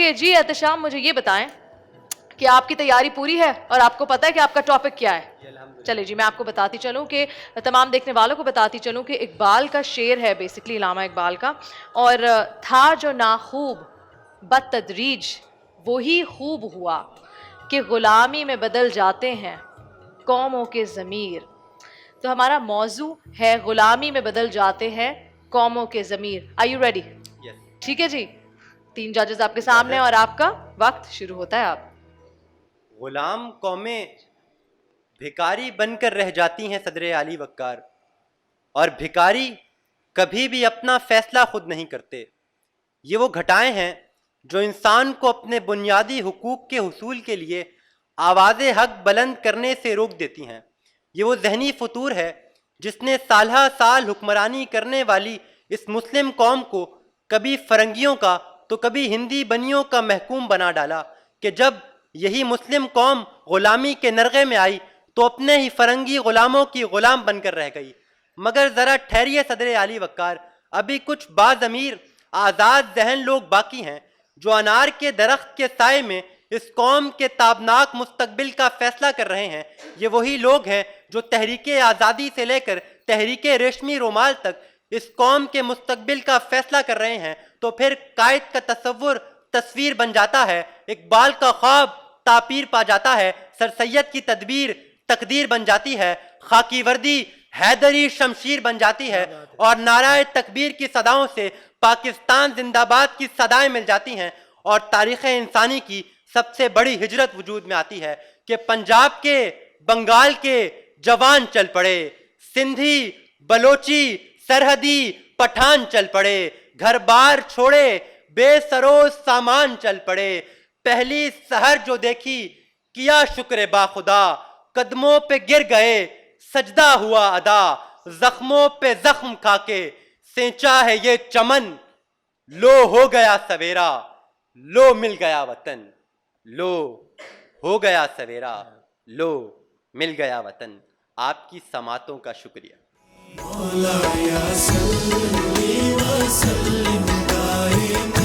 چلیے جی احتشام مجھے یہ بتائیں کہ آپ کی تیاری پوری ہے اور آپ کو پتہ ہے کہ آپ کا ٹاپک کیا ہے؟ چلے جی میں آپ کو بتاتی چلوں کہ تمام دیکھنے والوں کو بتاتی چلوں کہ اقبال کا شعر ہے بیسکلی، علامہ اقبال کا، اور تھا جو ناخوب بتدریج وہی خوب ہوا کہ غلامی میں بدل جاتے ہیں قوموں کے ضمیر. تو ہمارا موضوع ہے غلامی میں بدل جاتے ہیں قوموں کے ضمیر. Are you ready? ٹھیک ہے جی. 3 ججز آپ کے سامنے اور آپ کا وقت شروع ہوتا ہے. آپ غلام قومیں بھکاری بن کر رہ جاتی ہیں صدر علی وقار، اور بھکاری کبھی بھی اپنا فیصلہ خود نہیں کرتے. یہ وہ گھٹائیں ہیں جو انسان کو اپنے بنیادی حقوق کے حصول کے لیے آواز حق بلند کرنے سے روک دیتی ہیں. یہ وہ ذہنی فطور ہے جس نے سالہ سال حکمرانی کرنے والی اس مسلم قوم کو کبھی فرنگیوں کا تو کبھی ہندی بنیوں کا محکوم بنا ڈالا کہ جب یہی مسلم قوم غلامی کے نرغے میں آئی تو اپنے ہی فرنگی غلاموں کی غلام بن کر رہ گئی. مگر ذرا ٹھہریے صدر علی وقار، ابھی کچھ باضمیر آزاد ذہن لوگ باقی ہیں جو انار کے درخت کے سائے میں اس قوم کے تابناک مستقبل کا فیصلہ کر رہے ہیں. یہ وہی لوگ ہیں جو تحریک آزادی سے لے کر تحریک ریشمی رومال تک اس قوم کے مستقبل کا فیصلہ کر رہے ہیں. تو پھر قائد کا تصور تصویر بن جاتا ہے، اقبال کا خواب تعبیر پا جاتا ہے، سر سید کی تدبیر تقدیر بن جاتی ہے، خاکی وردی حیدری شمشیر بن جاتی ہے، اور نعرہ تکبیر کی صداؤں سے پاکستان زندہ باد کی صدائیں مل جاتی ہیں، اور تاریخ انسانی کی سب سے بڑی ہجرت وجود میں آتی ہے کہ پنجاب کے بنگال کے جوان چل پڑے، سندھی بلوچی سرحدی پٹھان چل پڑے، گھر بار چھوڑے بے سروز سامان چل پڑے. پہلی سحر جو دیکھی کیا شکر با خدا، قدموں پہ گر گئے سجدہ ہوا ادا، زخموں پہ زخم کھا کے سینچا ہے یہ چمن، لو ہو گیا سویرا، لو مل گیا وطن، لو ہو گیا سویرا، لو مل گیا وطن. آپ کی سماعتوں کا شکریہ. مولایا صلی وسلم دائما